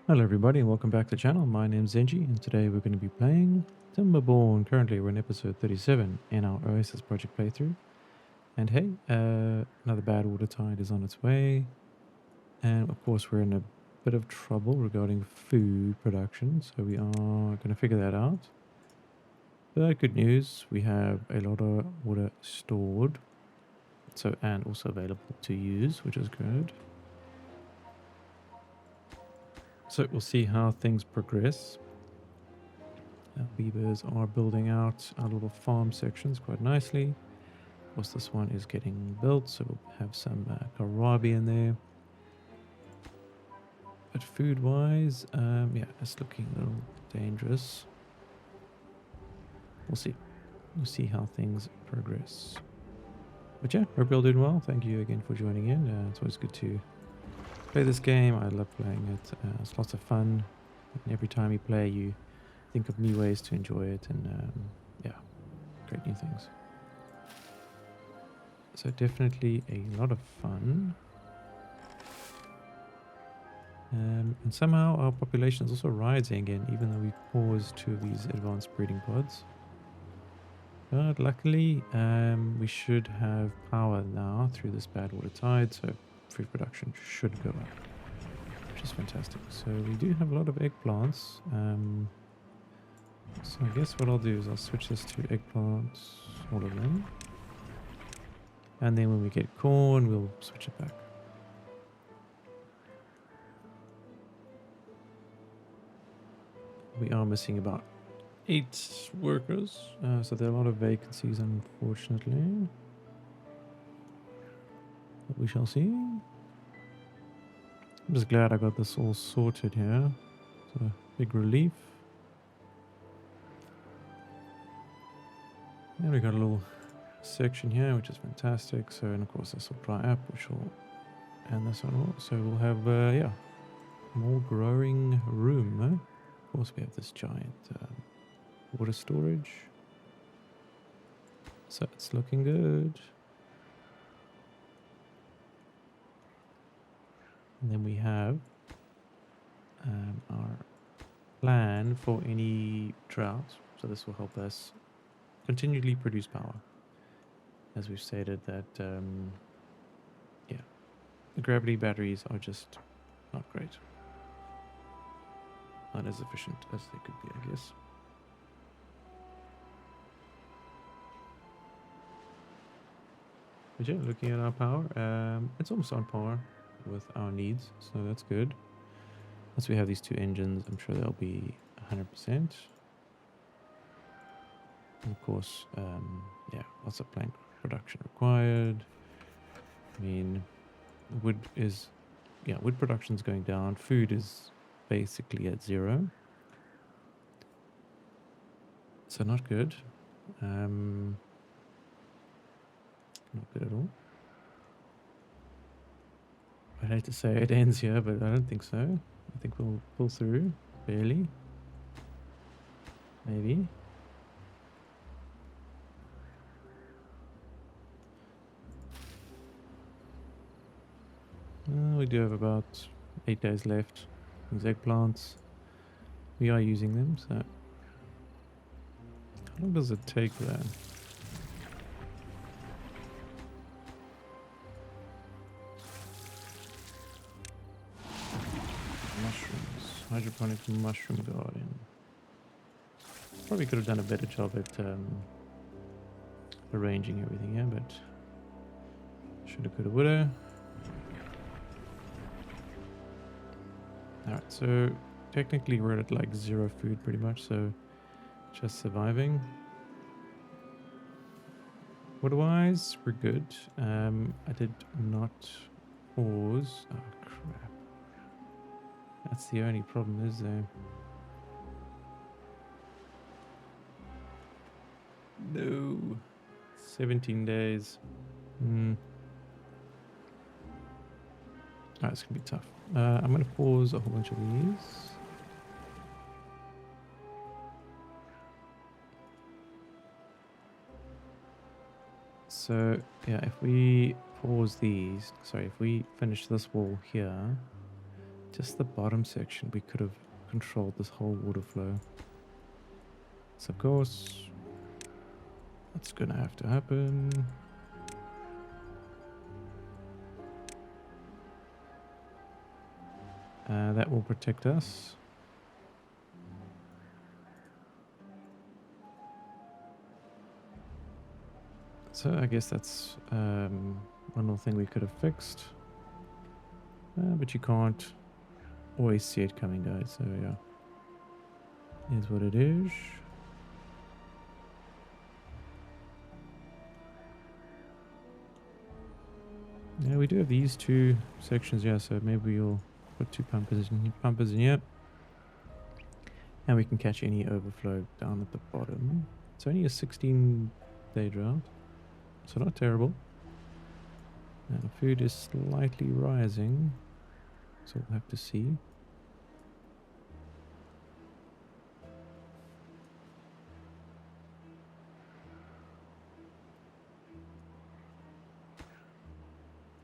Hello everybody and welcome back to the channel. My name's Zenji and today we're going to be playing Timberborn. Currently we're in episode 37 in our Oasis project playthrough. And hey, another bad water tide is on its way. And of course we're in a bit of trouble regarding food production. So we are going to figure that out. But good news, we have a lot of water stored. And also available to use, which is good. So we'll see how things progress. Our beavers are building out our little farm sections quite nicely. Of course, this one is getting built, so we'll have some kohlrabi in there. But food-wise, yeah, it's looking a little dangerous. We'll see. We'll see how things progress. But yeah, hope you're all doing well. Thank you again for joining in. It's always good to play this game. I love playing it. It's lots of fun. And every time you play, you think of new ways to enjoy it, and yeah, great new things. So definitely a lot of fun. And somehow our population is also rising again, even though we've paused two of these advanced breeding pods. But luckily, we should have power now through this bad water tide, so food production should go up, which is fantastic. So we do have a lot of eggplants. So I guess what I'll do is I'll switch this to eggplants, all of them. And then when we get corn, we'll switch it back. We are missing about 8 workers, so there are a lot of vacancies, unfortunately. But we shall see. I'm just glad I got this all sorted here. It's a big relief. And we got a little section here, which is fantastic. So, and of course, this will dry up, which will, and this one will. So we'll have, yeah, more growing room. Of course, we have this giant water storage. So it's looking good. And then we have our plan for any droughts. So this will help us continually produce power. As we've stated that, yeah, the gravity batteries are just not great. Not as efficient as they could be, I guess. But yeah, looking at our power, it's almost on par with our needs, so that's good. Once we have these 2 engines, I'm sure they'll be 100%. And of course, yeah, lots of plank production required. I mean, wood is, yeah, wood production is going down. Food is basically at 0. So not good. Not good at all. I'd hate to say it ends here, but I don't think so. I think we'll pull through, barely. Maybe. We do have about 8 days left. These eggplants, we are using them, so... How long does it take then? Mushrooms. Hydroponic mushroom garden. Probably could have done a better job at arranging everything here, but... Shoulda, coulda, woulda. Alright, so technically we're at like 0 food pretty much, so just surviving. Wood-wise, we're good. I did not pause. Oh crap. That's the only problem, is there? No. 17 days. Alright, it's gonna be tough. I'm gonna pause a whole bunch of these. So yeah, if we pause these, sorry, if we finish this wall here, Just the bottom section, we could have controlled this whole water flow. So of course, that's gonna have to happen. That will protect us. So I guess that's one more thing we could have fixed. But you can't always see it coming, guys. So yeah, is what it is. Yeah, we do have these two sections, yeah, so maybe we'll put two pumpers in here. And we can catch any overflow down at the bottom. It's only a 16-day drought, so not terrible. And the food is slightly rising, so we'll have to see.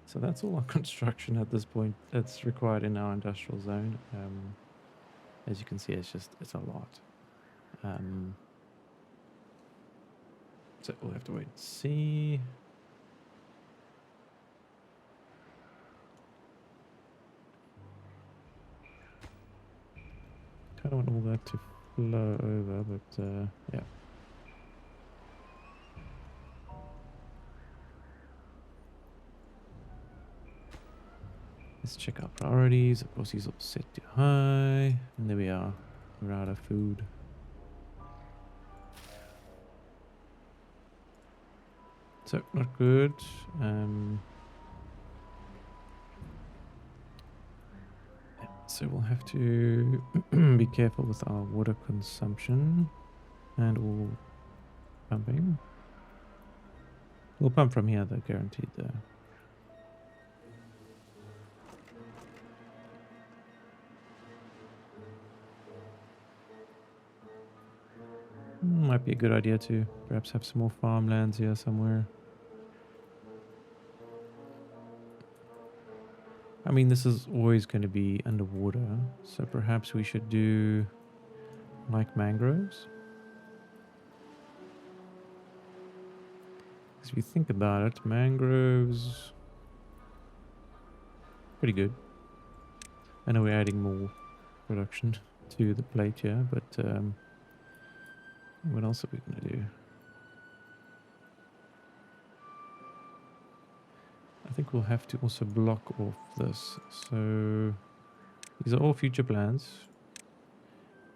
So that's all our construction at this point that's required in our industrial zone. As you can see, it's a lot. So we'll have to wait and see. Kind of want all that to flow over, but yeah. Let's check our priorities. Of course, these all set to high. And there we are. We're out of food. So, not good. So we'll have to be careful with our water consumption and all pumping. We'll pump from here though, guaranteed there. Might be a good idea to perhaps have some more farmlands here somewhere. I mean, this is always going to be underwater, so perhaps we should do like mangroves. Because if you think about it, mangroves, pretty good. I know we're adding more production to the plate here, but what else are we going to do? I think we'll have to also block off this. So these are all future plans.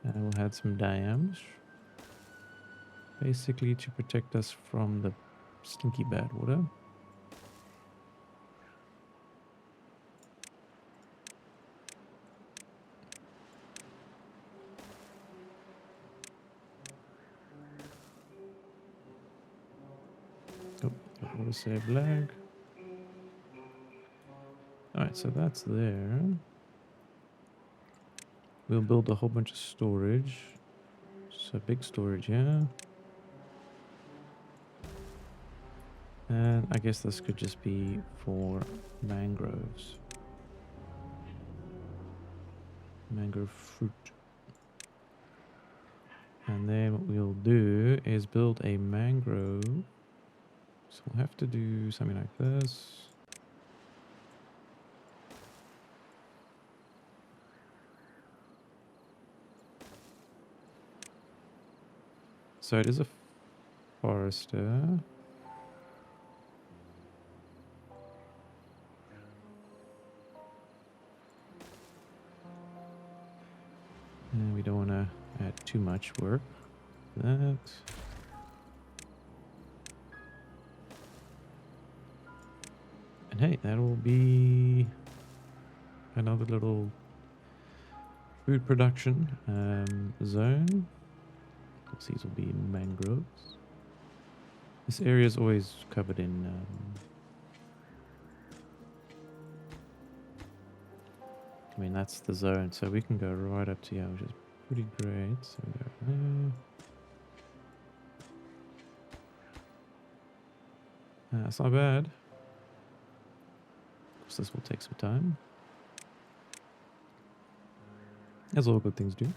And we'll add some dams. Basically to protect us from the stinky bad water. Oh, auto save lag. Alright, so that's there. We'll build a whole bunch of storage. So big storage, yeah. And I guess this could just be for mangroves. Mangrove fruit. And then what we'll do is build a mangrove. So we'll have to do something like this. So it is a forester. And we don't want to add too much work. That. And hey, that will be another little food production zone. These will be mangroves. This area is always covered in I mean, that's the zone, so we can go right up to here, which is pretty great. So we go there. That's not bad. Of course, this will take some time. as all good things do.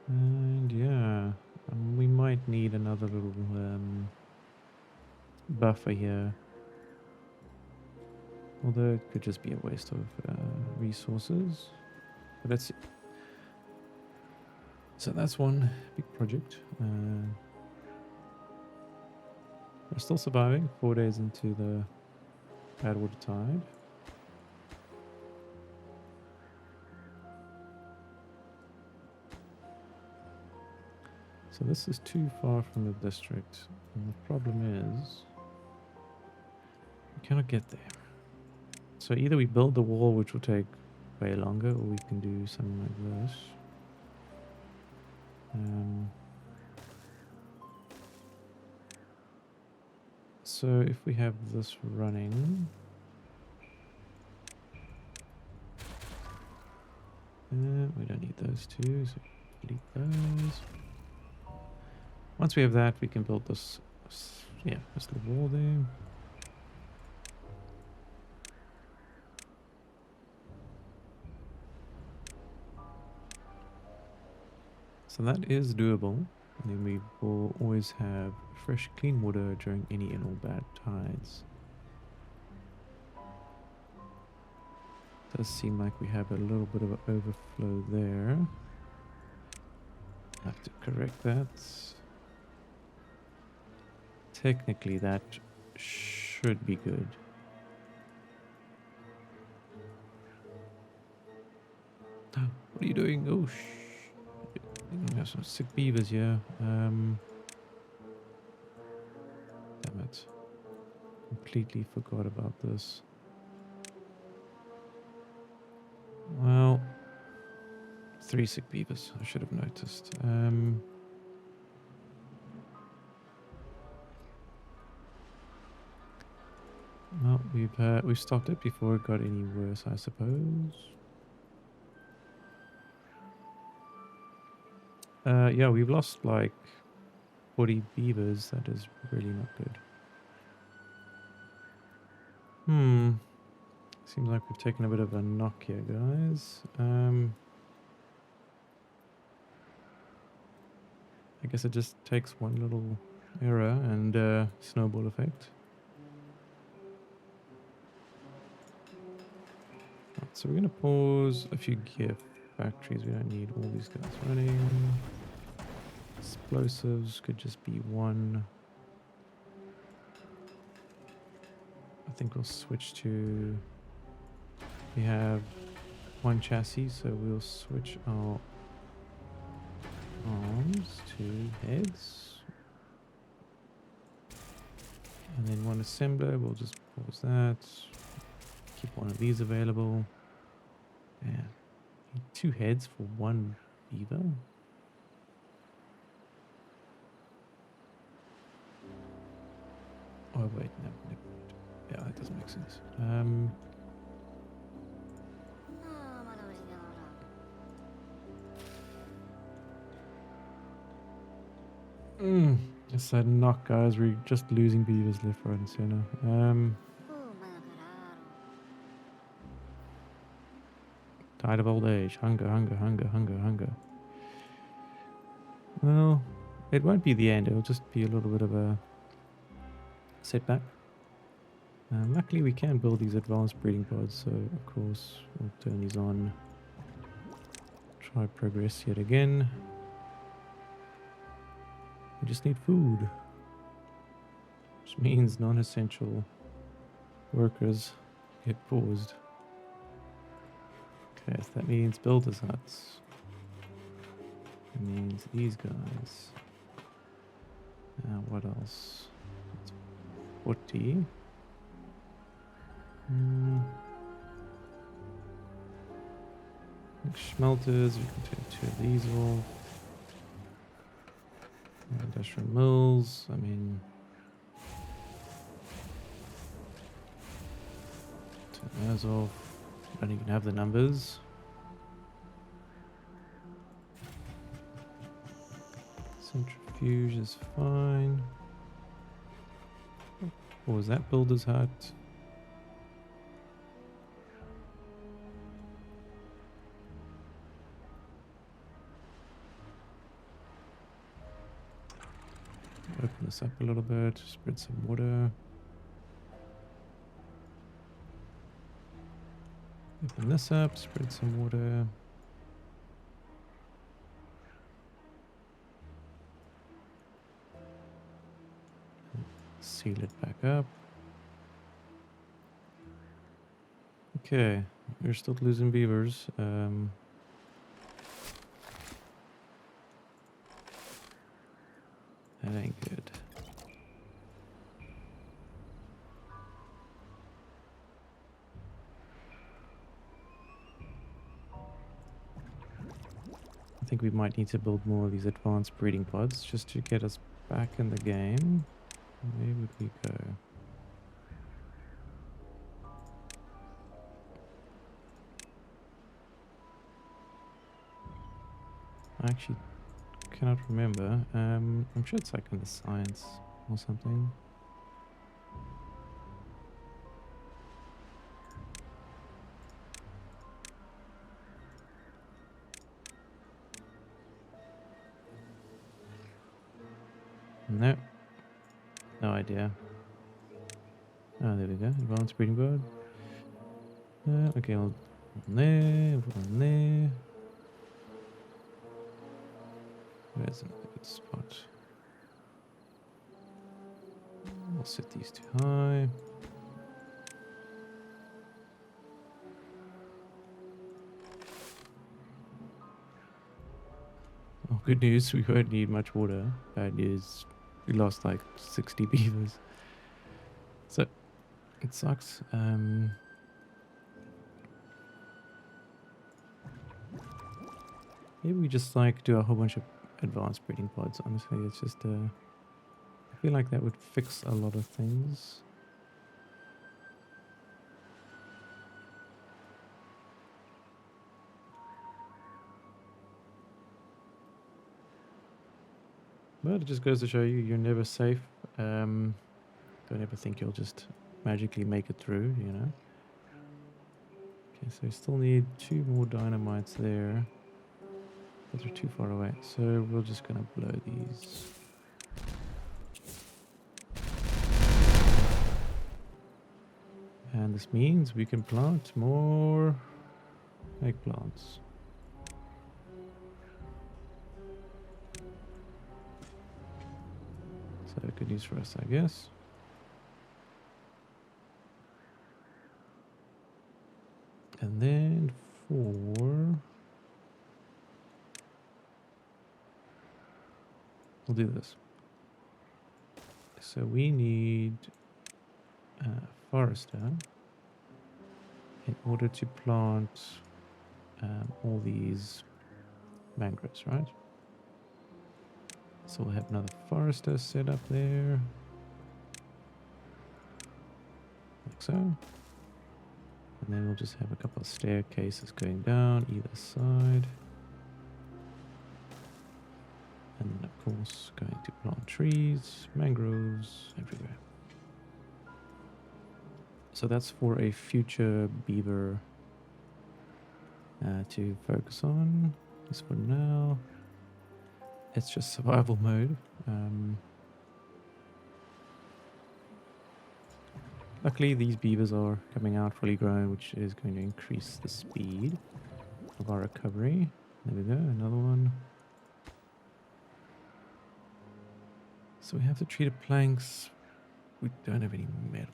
And yeah, we might need another little buffer here. Although it could just be a waste of resources. But let's see. So that's one big project. We're still surviving 4 days into the bad water tide. So this is too far from the district. And the problem is we cannot get there. So either we build the wall, which will take way longer, or we can do something like this. So if we have this running, we don't need those two, so delete those. Once we have that, we can build this, this little wall there. So that is doable. And then we will always have fresh, clean water during any and all bad tides. Does seem like we have a little bit of an overflow there. Have to correct that. Technically, that should be good. What are you doing? Oh, I think we have some sick beavers here. Damn it. Completely forgot about this. Well, 3 sick beavers. I should have noticed. Well, we've stopped it before it got any worse, I suppose. Yeah, we've lost like 40 beavers. That is really not good. Seems like we've taken a bit of a knock here, guys. I guess it just takes one little error and snowball effect. Right, so we're going to pause a few gear factories. We don't need all these guys running. Explosives could just be one. I think we'll switch to... We have one chassis, so we'll switch our arms to heads. And then one assembler, we'll just pause that. Keep one of these available. Yeah. Need 2 heads for 1 beaver. Oh wait, no. Yeah, that doesn't make sense. Just that knock, guys. We're just losing beavers left, right, and center. Tide of old age. Hunger. Well, it won't be the end. It'll just be a little bit of a setback. Luckily, we can build these advanced breeding pods, so of course we'll turn these on. Try progress yet again. We just need food, which means non-essential workers get paused. Okay, so that means builders' huts. It means these guys. What else? 40. Smelters, we can take 2 of these off. Industrial mills, I mean... Turn those off. Don't even have the numbers. Centrifuge. refuge is fine. What was that builder's hut? Open this up a little bit, spread some water. Open this up, spread some water. Seal it back up. Okay, we're still losing beavers. That ain't good. I think we might need to build more of these advanced breeding pods just to get us back in the game. Where would we go? I actually cannot remember. I'm sure it's like in the science or something. No. No idea. Oh, there we go. Advanced breeding bird. Okay, I'll put one there, put one there. Where's another good spot? We'll set these too high. Oh, good news, we won't need much water. Bad news, we lost like 60 beavers. So, it sucks. Maybe we just like do a whole bunch of advanced breeding pods. Honestly, it's just I feel like that would fix a lot of things. But it just goes to show you, you're never safe. Don't ever think you'll just magically make it through, you know. Okay, so we still need 2 more dynamites there. But they're too far away, so we're just gonna blow these. And this means we can plant more eggplants. So good news for us, I guess. And then we'll do this. So we need a forester in order to plant all these mangroves, right? So we'll have another forester set up there, like so. And then we'll just have a couple of staircases going down either side. And then of course going to plant trees, mangroves everywhere. So that's for a future beaver to focus on. Just for now, it's just survival mode. Luckily, these beavers are coming out fully grown, which is going to increase the speed of our recovery. There we go, another one. So we have the treated planks. We don't have any metal.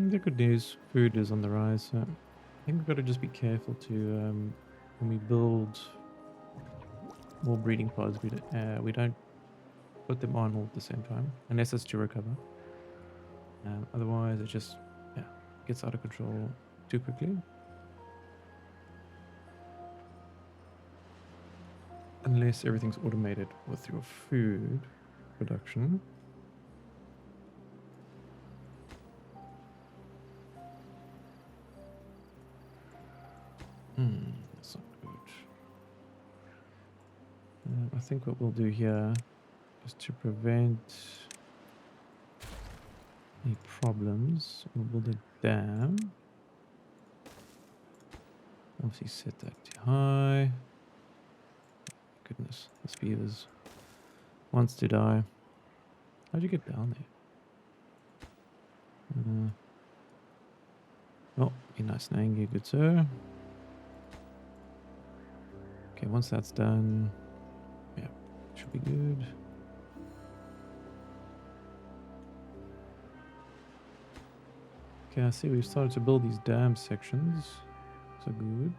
The good news, food is on the rise. So I think we've got to just be careful to when we build more breeding pods, we don't put them on all at the same time, unless it's to recover. Otherwise, it just gets out of control too quickly. Unless everything's automated with your food production. That's not good. I think what we'll do here is to prevent any problems. We'll build a dam. Obviously set that to high. Goodness, this beaver's wants to die. How'd you get down there? Oh, be nice and angry, good sir. Okay, once that's done, yeah, should be good. Okay, I see we've started to build these dam sections. So good.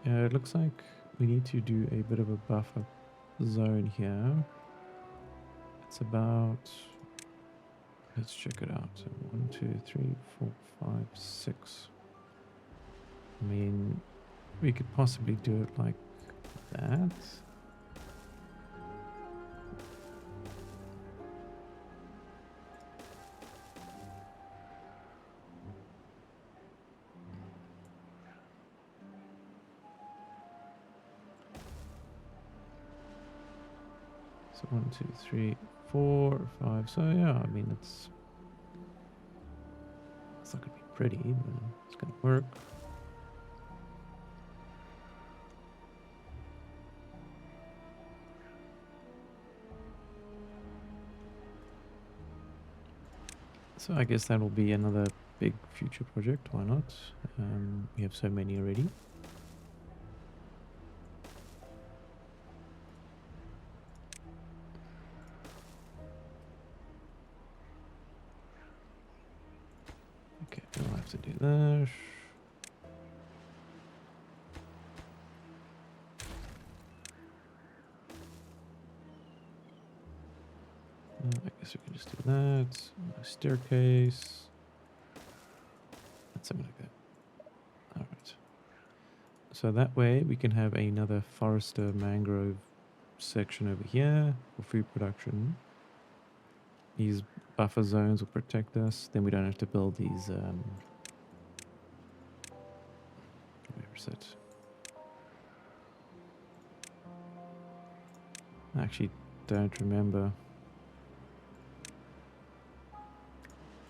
Yeah, it looks like we need to do a bit of a buffer zone here. It's about, let's check it out. So 1, 2, 3, 4, 5, 6. I mean, we could possibly do it like that. So 1, 2, 3, 4, 5. So yeah, I mean it's not gonna be pretty, but it's gonna work. So I guess that will be another big future project. Why not? We have so many already. Okay, we'll have to do that. I guess we can just do that. A staircase. And something like that. Alright. So that way we can have another forester mangrove section over here for food production. These buffer zones will protect us. Then we don't have to build these where's it? I actually don't remember.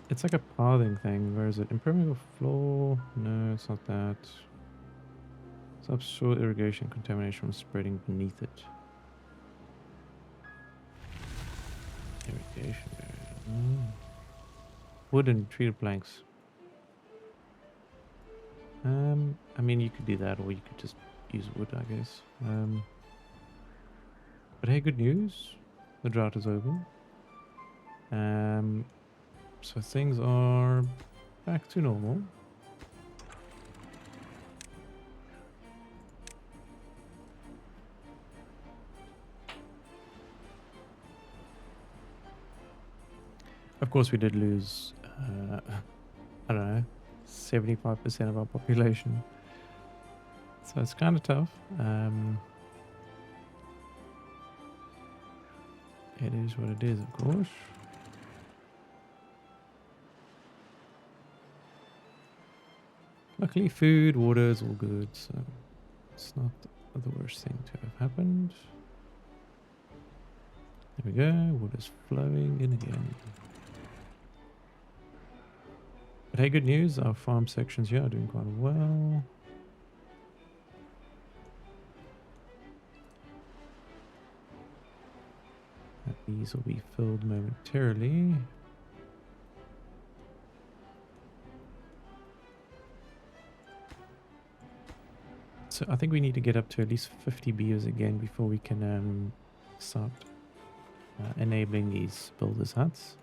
It's like a pathing thing. Where is it? Impermeable floor? No, it's not that. Subsoil irrigation contamination from spreading beneath it. Irrigation. Wood and treated planks. I mean, you could do that, or you could just use wood, I guess. But hey, good news. The drought is over. So things are back to normal. Of course, we did lose, I don't know, 75% of our population. So it's kind of tough. It is what it is, of course. Luckily, food, water is all good, so it's not the worst thing to have happened. There we go, water's flowing in again. But hey, good news, our farm sections here are doing quite well. These will be filled momentarily. So I think we need to get up to at least 50 beavers again before we can start enabling these builders' huts.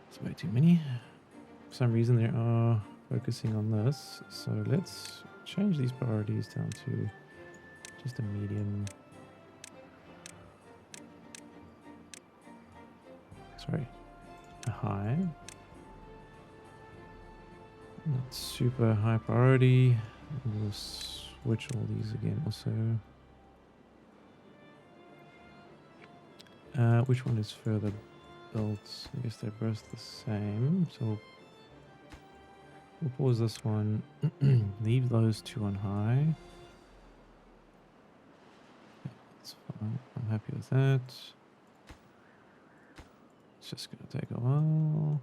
It's way too many. For some reason they are focusing on this. So let's change these priorities down to just a medium. Sorry, a high. Not super high priority. We'll switch all these again also. Which one is further built? I guess they're both the same. So we'll pause this one. Leave those two on high. That's fine. I'm happy with that. It's just going to take a while.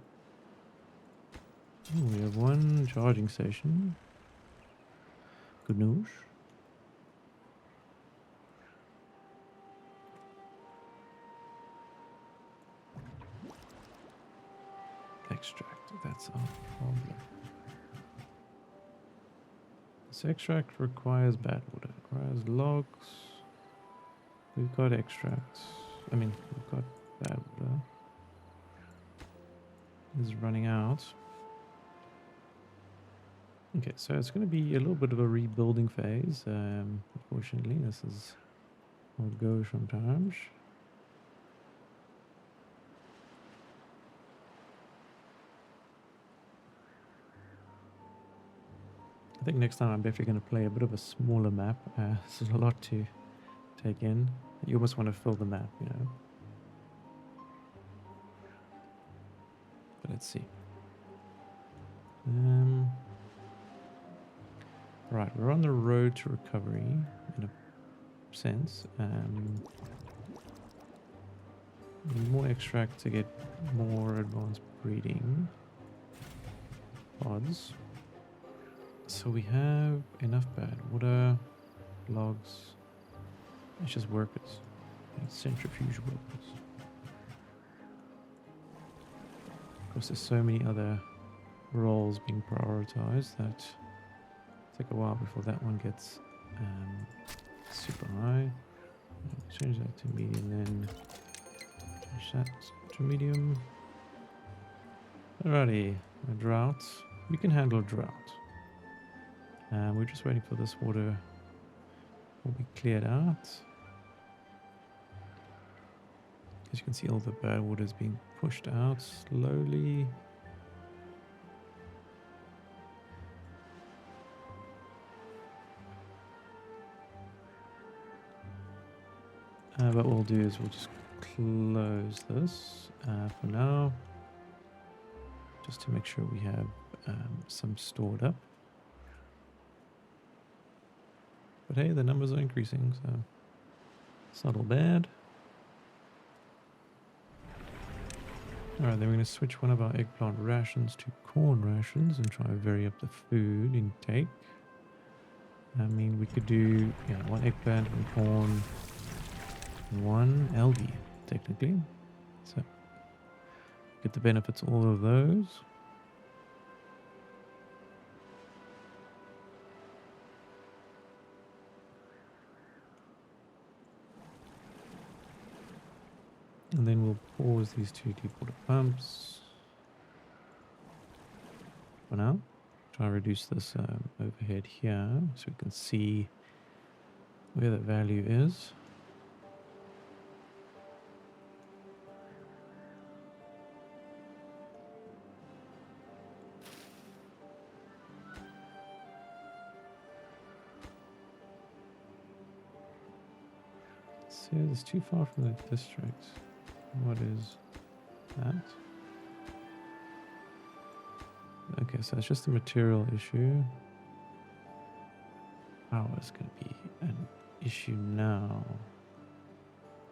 Oh, we have one charging station. Good news. Extract, that's our problem. This extract requires bad water, requires logs. We've got extracts. I mean, we've got bad water. This is running out. Okay, so it's going to be a little bit of a rebuilding phase. Unfortunately, this is how it goes sometimes. I think next time I'm definitely going to play a bit of a smaller map. There's a lot to take in. You almost want to fill the map, you know. But let's see. Right, we're on the road to recovery in a sense. Need more extract to get more advanced breeding pods. So we have enough bad water, logs, it's just workers, it's centrifuge workers. Of course, there's so many other roles being prioritized that take a while before that one gets super high. Change that to medium, then change that to medium. Alrighty, a drought. We can handle drought. We're just waiting for this water will be cleared out. As you can see, all the bad water is being pushed out slowly. But what we'll do is we'll just close this for now, just to make sure we have some stored up. But hey, the numbers are increasing, so it's not all bad. Alright, then we're going to switch one of our eggplant rations to corn rations and try to vary up the food intake. I mean, we could do one eggplant, one corn, and one algae, technically. So, get the benefits of all of those. And then we'll pause these two deep water pumps for now. Try and reduce this overhead here so we can see where the value is. So it's too far from the district. What is that? Okay, so it's just a material issue. Power is going to be an issue now.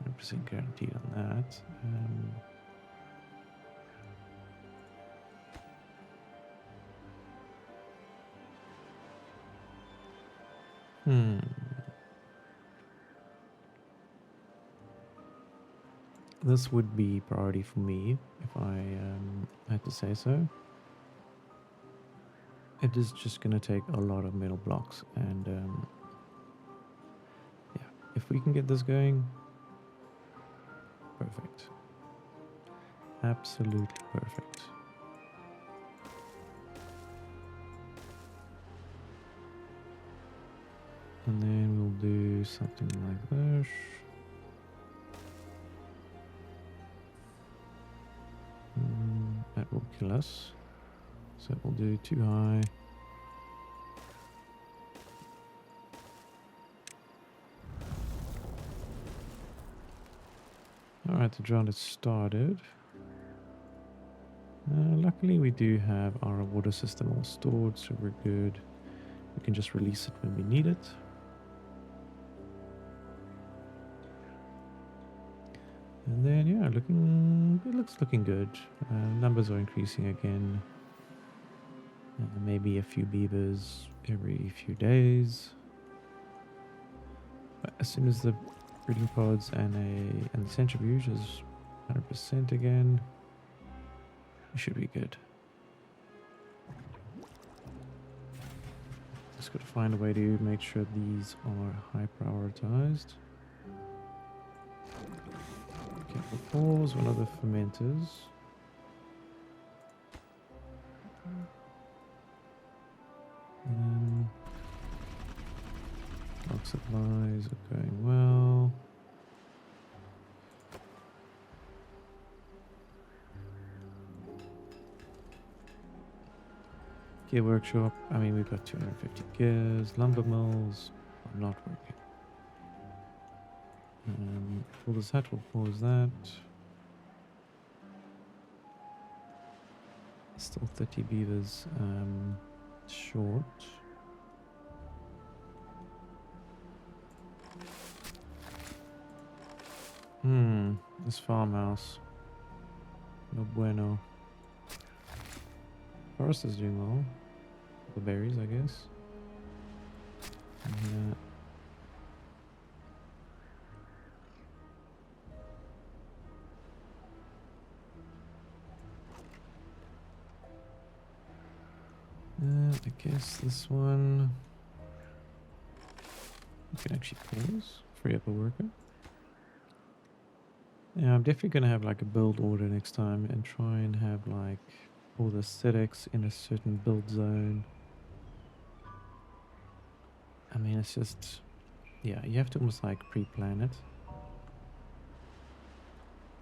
100% guaranteed on that. This would be priority for me if I had to say so. It is just going to take a lot of metal blocks, and yeah, if we can get this going, perfect. Absolutely perfect. And then we'll do something like this. That will kill us. So we'll do too high. Alright, the drought has started. Luckily we do have our water system all stored, so we're good. We can just release it when we need it. And then yeah, it looks looking good. Numbers are increasing again. Maybe a few beavers every few days. But as soon as the breeding pods and the centrifuge is 100% again, we should be good. Just got to find a way to make sure these are high prioritized. Careful pause, one of the fermenters. Bulk supplies are going well. Gear workshop, I mean we've got 250 gears. Lumber mills are not working. Pull this hat, we'll pause that. Still 30 beavers short. This farmhouse. No bueno. Forest is doing well. The berries, I guess. Yeah. I guess this one you can actually pause, free up a worker. Yeah, I'm definitely gonna have like a build order next time and try and have like all the aesthetics in a certain build zone. I mean, it's just, yeah, you have to almost like pre-plan it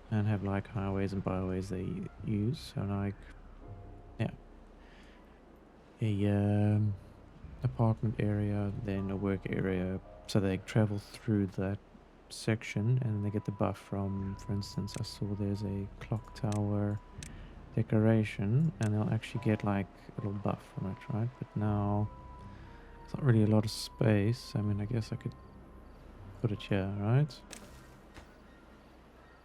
and have like highways and byways they use. So like, yeah, a apartment area, then a work area, so they travel through that section and they get the buff from, for instance, I saw there's a clock tower decoration and they'll actually get like a little buff from it, right? But now it's not really a lot of space. I mean, I guess I could put it here, right?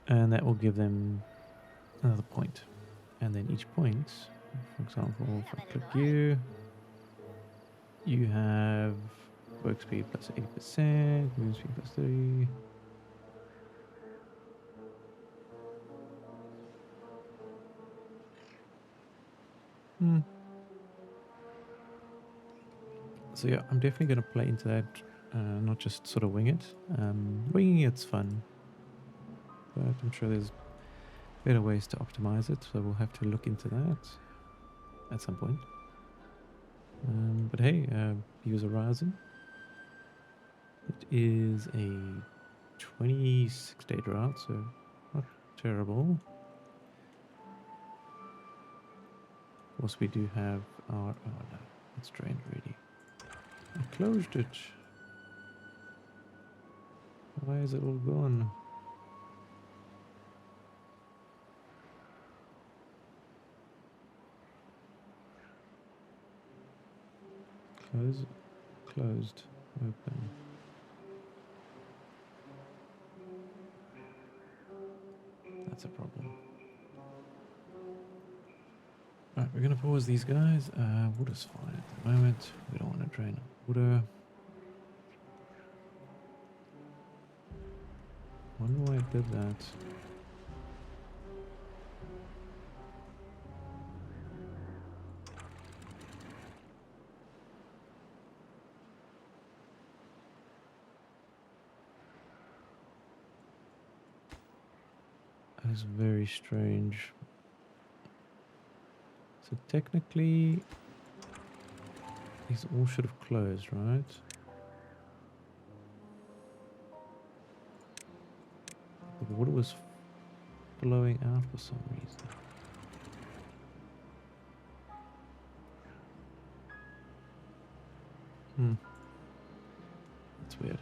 And that will give them another point. And then each point, for example, if I click you, you have work speed plus 80%, move speed plus 30. So yeah, I'm definitely going to play into that, not just sort of wing it. Winging it's fun, but I'm sure there's better ways to optimize it, so we'll have to look into that at some point. But hey, views are rising. It is a 26-day drought, so not terrible. Of course, we do have our... Oh no, it's drained already. I closed it. Why is it all gone? Close, closed, open. That's a problem. Alright, we're gonna pause these guys. Water's fine at the moment. We don't want to drain water. Wonder why it did that. That is very strange. So technically, these all should have closed, right? The water was flowing out for some reason. That's weird.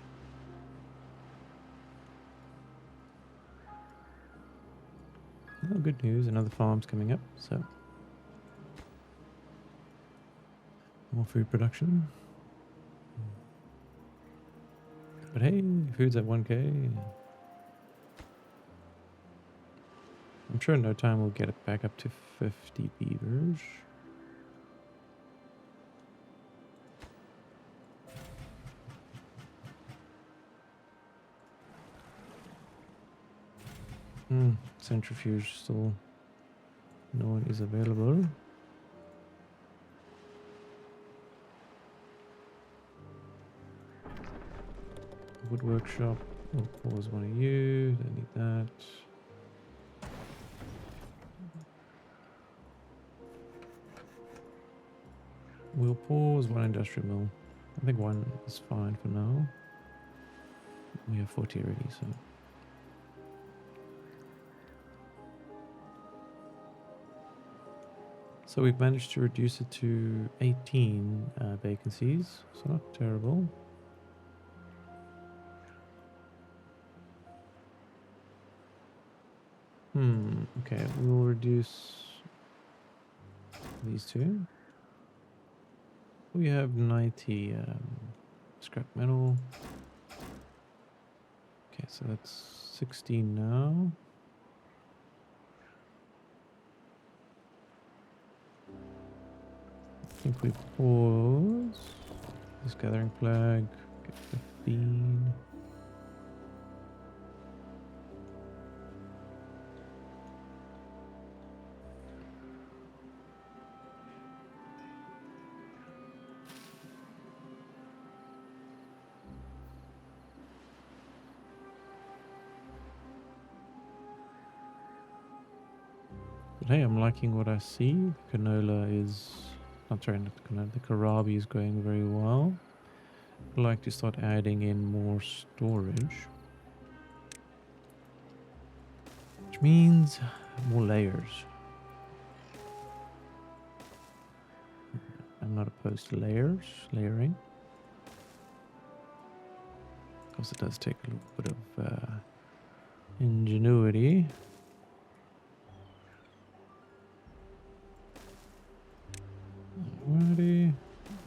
Oh, good news, another farm's coming up, so more food production. But hey, food's at 1k. I'm sure in no time we'll get it back up to 50 beavers. Centrifuge still no one is available. Wood workshop. We'll pause one of you. Don't need that. We'll pause one industrial mill. I think one is fine for now. We have 40 already, so. So we've managed to reduce it to 18 vacancies, so not terrible. Okay, we'll reduce these two. We have 90 scrap metal. Okay, so that's 16 now. I think we pause this gathering flag, get 15. But hey, I'm liking what I see. Canola is, not sorry, not the canola, the Karabi is going very well. I'd like to start adding in more storage. Which means more layers. I'm not opposed to layering. Of course, it does take a little bit of ingenuity. Alrighty,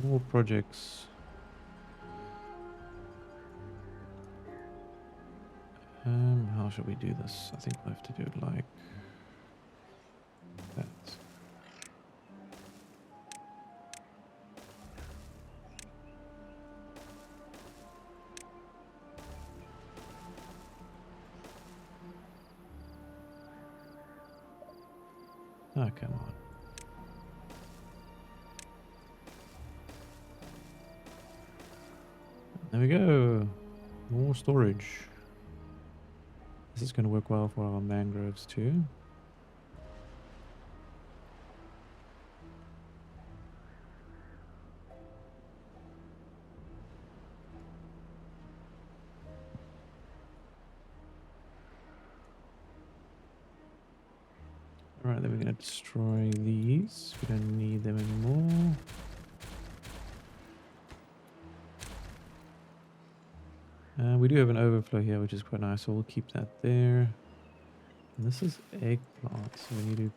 all projects. How should we do this? I think we'll have to do it like that. Oh, come on. There we go. More storage. This is going to work well for our mangroves too. Alright, then we're going to destroy these. We don't need them anymore. We do have an overflow here, which is quite nice, so we'll keep that there. And this is eggplant, so we need to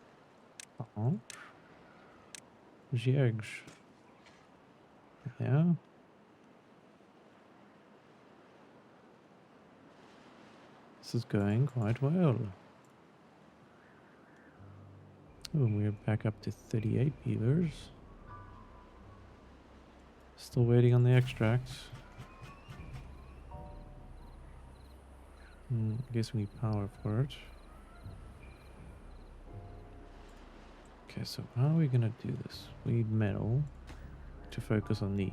plant. Where's the eggs? Yeah. This is going quite well. Oh, and we're back up to 38 beavers. Still waiting on the extracts. I guess we need power for it. Okay, so how are we gonna do this? We need metal to focus on these.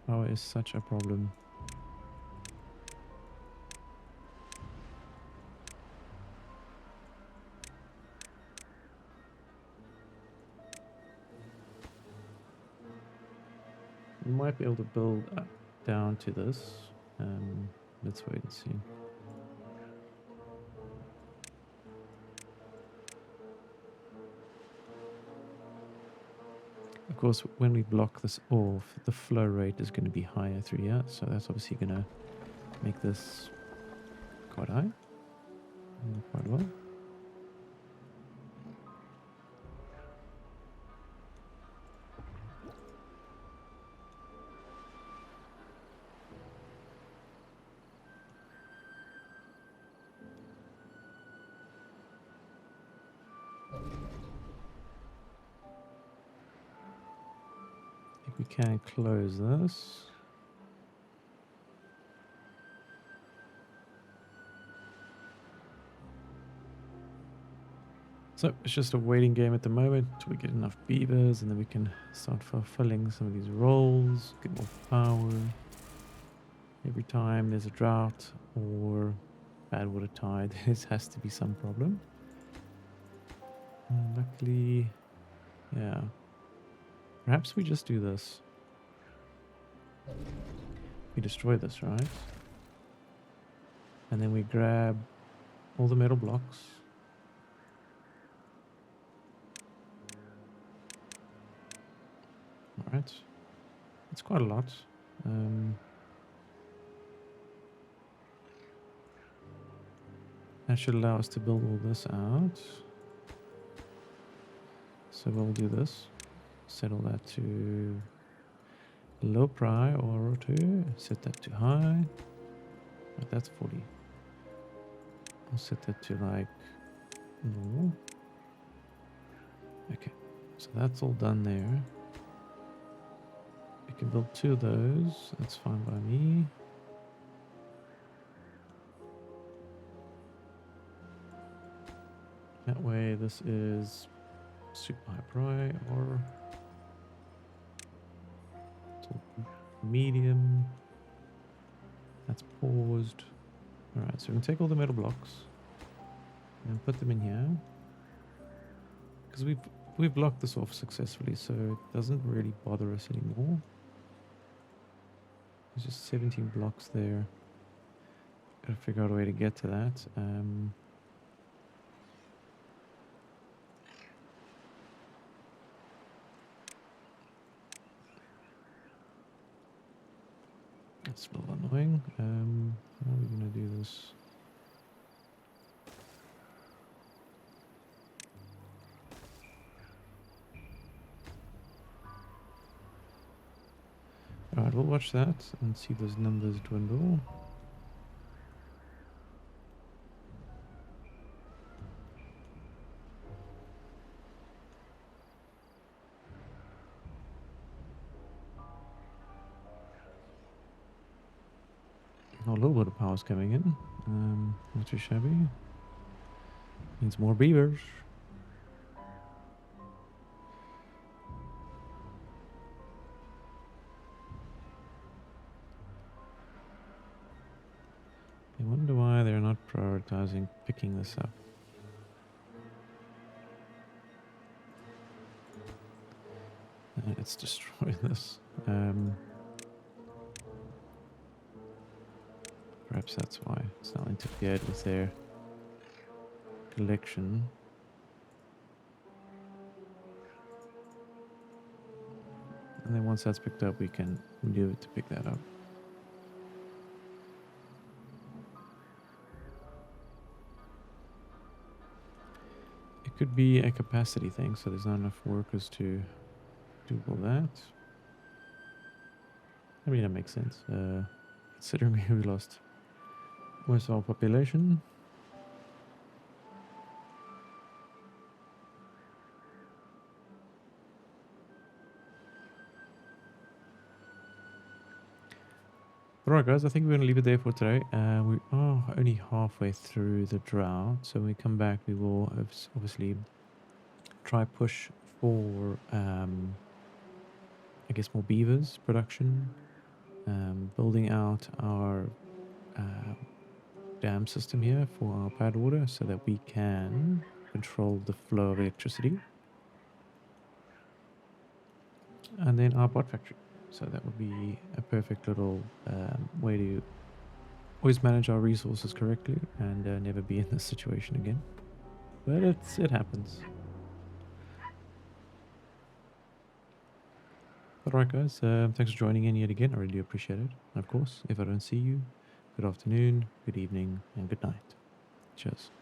Power is such a problem. We might be able to build up down to this. Let's wait and see. Of course, when we block this off, the flow rate is going to be higher through here. So that's obviously going to make this quite high. Quite well. If we can close this. So it's just a waiting game at the moment till we get enough beavers, and then we can start fulfilling some of these roles, get more power. Every time there's a drought or bad water tide, there has to be some problem. Luckily, yeah. Perhaps we just do this. We destroy this, right? And then we grab all the metal blocks. Alright. It's quite a lot. That should allow us to build all this out. So we'll do this. Settle that to low priority. Set that to high. Right, that's 40. I'll set that to like normal. Okay, so that's all done there. We can build 2 of those. That's fine by me. That way this is super high priority or medium. That's paused. Alright, so we can take all the metal blocks and put them in here. Because we've blocked this off successfully, so it doesn't really bother us anymore. There's just 17 blocks there. Gotta figure out a way to get to that. That's a little annoying. How are we going to do this? Alright, we'll watch that and see those numbers dwindle. A little bit of power's coming in. Not too shabby. Needs more beavers. I wonder why they're not prioritizing picking this up. Let's destroy this. Perhaps that's why it's not interfered with their collection. And then once that's picked up, we can do it to pick that up. It could be a capacity thing, so there's not enough workers to do all that. I mean, that makes sense, considering we lost most of our population. Alright guys, I think we're going to leave it there for today. We are only halfway through the drought, so when we come back we will obviously try push for I guess more beavers production, building out our dam system here for our pad water so that we can control the flow of electricity, and then our bot factory. So that would be a perfect little way to always manage our resources correctly and never be in this situation again. But it happens. But alright, guys, thanks for joining in yet again. I really appreciate it. And of course, if I don't see you, good afternoon, good evening, and good night. Cheers.